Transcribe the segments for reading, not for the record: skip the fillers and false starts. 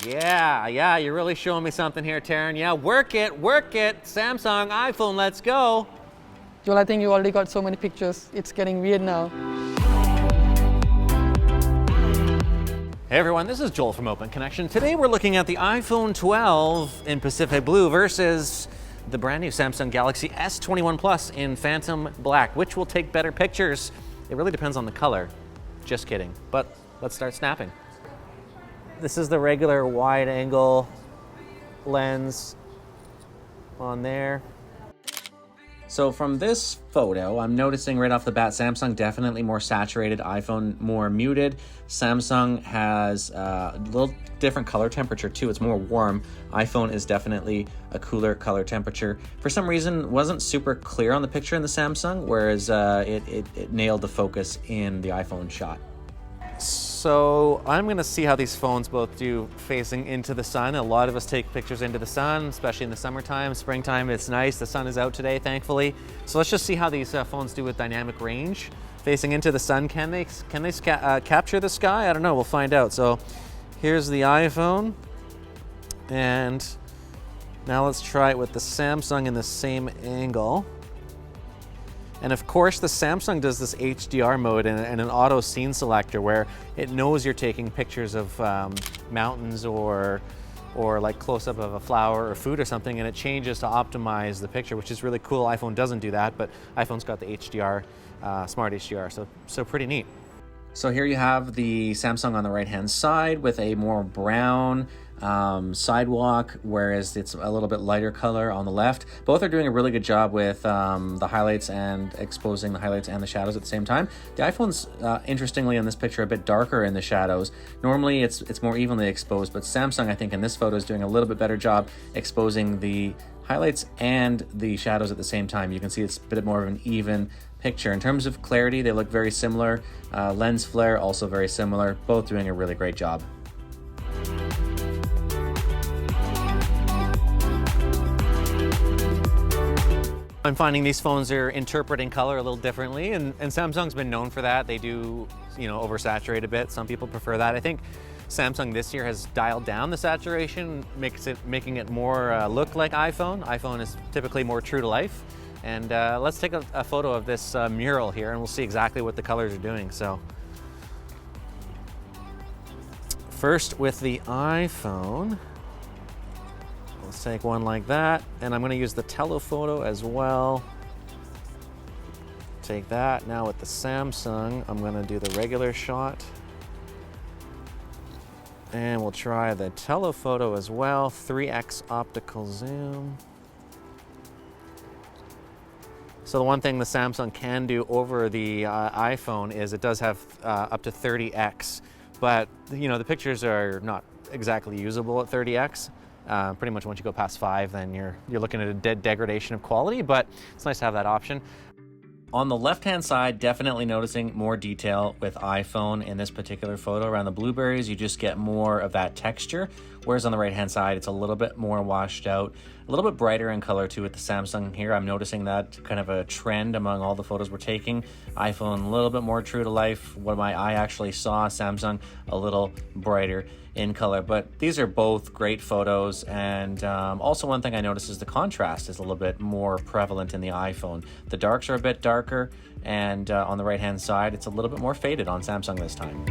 Yeah, you're really showing me something here, Taryn. Yeah, work it. Samsung, iPhone, let's go. Joel, I think you already got so many pictures. It's getting weird now. Hey everyone, this is Joel from Open Connection. Today we're looking at the iPhone 12 in Pacific Blue versus the brand new Samsung Galaxy S21 Plus in Phantom Black. Which will take better pictures? It really depends on the color. Just kidding, but let's start snapping. This is the regular wide angle lens on there. So from this photo, I'm noticing right off the bat, Samsung definitely more saturated, iPhone more muted. Samsung has a little different color temperature too. It's more warm. iPhone is definitely a cooler color temperature. For some reason, it wasn't super clear on the picture in the Samsung, whereas it nailed the focus in the iPhone shot. So I'm gonna see how these phones both do facing into the sun. A lot of us take pictures into the sun, especially in the summertime, springtime. It's nice, the sun is out today, thankfully. So let's just see how these phones do with dynamic range. Facing into the sun, can they capture the sky? I don't know, we'll find out. So here's the iPhone. And now let's try it with the Samsung in the same angle. And of course, the Samsung does this HDR mode and an auto scene selector where it knows you're taking pictures of mountains or like close-up of a flower or food or something, and it changes to optimize the picture, which is really cool. iPhone doesn't do that, but iPhone's got the HDR, smart HDR, so pretty neat. So here you have the Samsung on the right-hand side with a more brown sidewalk, whereas it's a little bit lighter color on the left. Both are doing a really good job with the highlights and exposing the highlights and the shadows at the same time. The iPhone's, interestingly in this picture, a bit darker in the shadows. Normally it's more evenly exposed, but Samsung, I think in this photo, is doing a little bit better job exposing the highlights and the shadows at the same time. You can see it's a bit more of an even picture. In terms of clarity, they look very similar. Lens flare, also very similar. Both doing a really great job. I'm finding these phones are interpreting color a little differently, and Samsung's been known for that. They do, oversaturate a bit. Some people prefer that. I think Samsung this year has dialed down the saturation, making it more look like iPhone. iPhone is typically more true to life. And let's take a photo of this mural here, and we'll see exactly what the colors are doing. So first with the iPhone, let's take one like that, and I'm going to use the telephoto as well. Take that. Now with the Samsung, I'm going to do the regular shot. And we'll try the telephoto as well, 3x optical zoom. So the one thing the Samsung can do over the iPhone is it does have up to 30x, but the pictures are not exactly usable at 30x. Pretty much once you go past 5, then you're looking at a dead degradation of quality, but it's nice to have that option. On the left-hand side, definitely noticing more detail with iPhone in this particular photo. Around the blueberries, you just get more of that texture, whereas on the right-hand side, it's a little bit more washed out, a little bit brighter in color too with the Samsung here. I'm noticing that kind of a trend among all the photos we're taking. iPhone a little bit more true to life. What my eye actually saw, Samsung a little brighter in color, but these are both great photos. And also one thing I noticed is the contrast is a little bit more prevalent in the iPhone. The darks are a bit darker, and on the right hand side it's a little bit more faded on Samsung this time.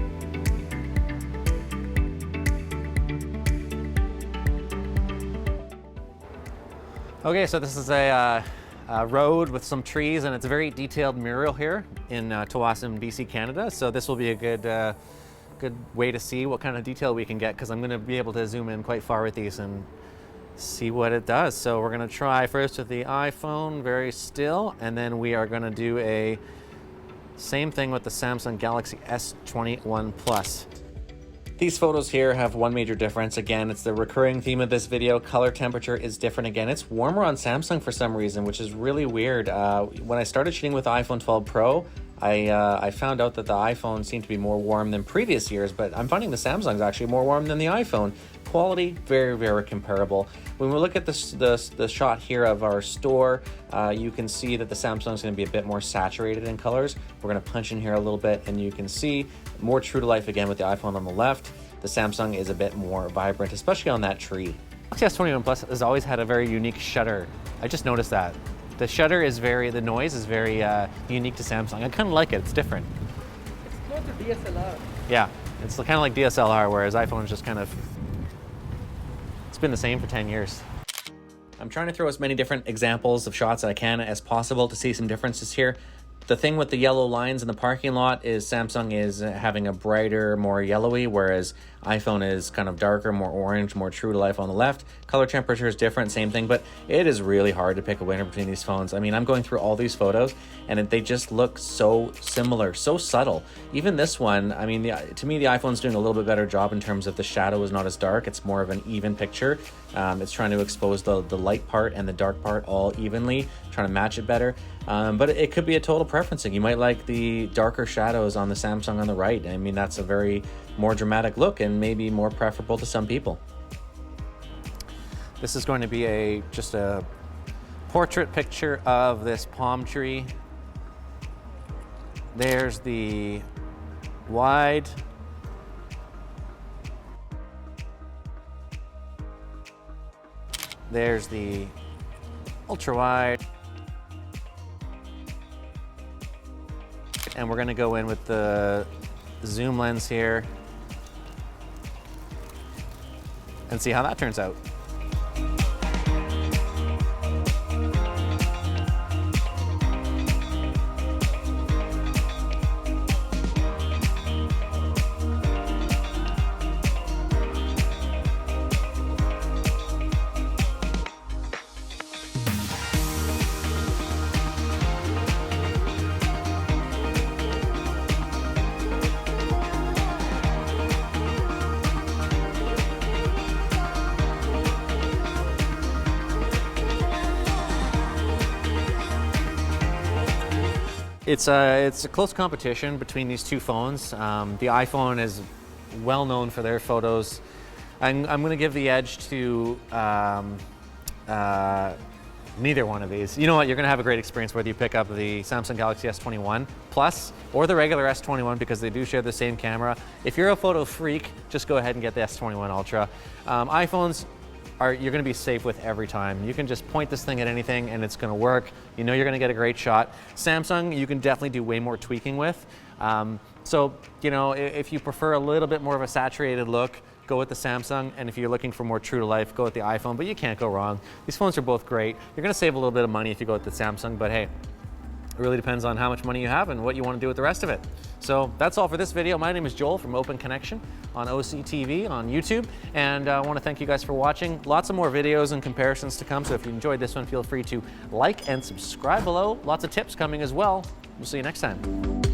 Okay, so this is a road with some trees, and it's a very detailed mural here in Tawasin, BC, Canada. So this will be a good way to see what kind of detail we can get, because I'm going to be able to zoom in quite far with these and see what it does. So we're going to try first with the iPhone, very still, and then we are going to do a same thing with the Samsung Galaxy S21 Plus. These photos here have one major difference. Again, it's the recurring theme of this video. Color temperature is different again. It's warmer on Samsung for some reason, which is really weird. When I started shooting with the iPhone 12 Pro, I found out that the iPhone seemed to be more warm than previous years, but I'm finding the Samsung's actually more warm than the iPhone. Quality, very, very comparable. When we look at the shot here of our store, you can see that the Samsung's going to be a bit more saturated in colors. We're going to punch in here a little bit, and you can see more true to life again with the iPhone on the left. the Samsung is a bit more vibrant, especially on that tree. Galaxy S21 Plus has always had a very unique shutter. I just noticed that. The shutter is the noise is very unique to Samsung. I kind of like it, it's different. It's close to DSLR. Yeah, it's kind of like DSLR, whereas iPhone is just kind of, it's been the same for 10 years. I'm trying to throw as many different examples of shots that I can as possible to see some differences here. The thing with the yellow lines in the parking lot is Samsung is having a brighter, more yellowy, whereas iPhone is kind of darker, more orange, more true to life on the left. Color temperature is different, same thing, but it is really hard to pick a winner between these phones. I mean, I'm going through all these photos and they just look so similar, so subtle. Even this one, I mean, to me, the iPhone's doing a little bit better job in terms of the shadow is not as dark. It's more of an even picture. It's trying to expose the light part and the dark part all evenly, trying to match it better. But it could be a total preferencing. You might like the darker shadows on the Samsung on the right. I mean, that's a very more dramatic look and maybe more preferable to some people. This is going to be just a portrait picture of this palm tree. There's the wide. There's the ultra wide. And we're gonna go in with the zoom lens here and see how that turns out. It's a close competition between these two phones. The iPhone is well known for their photos. I'm going to give the edge to neither one of these. You know what? You're going to have a great experience whether you pick up the Samsung Galaxy S21 Plus or the regular S21 because they do share the same camera. If you're a photo freak, just go ahead and get the S21 Ultra. iPhones, you're going to be safe with every time. You can just point this thing at anything and it's going to work. You know you're going to get a great shot. Samsung, you can definitely do way more tweaking with. So, you know, if you prefer a little bit more of a saturated look, go with the Samsung. And if you're looking for more true to life, go with the iPhone. But you can't go wrong. These phones are both great. You're going to save a little bit of money if you go with the Samsung, but hey, it really depends on how much money you have and what you want to do with the rest of it. So that's all for this video. My name is Joel from Open Connection on OCTV on YouTube. And I want to thank you guys for watching. Lots of more videos and comparisons to come. So if you enjoyed this one, feel free to like and subscribe below. Lots of tips coming as well. We'll see you next time.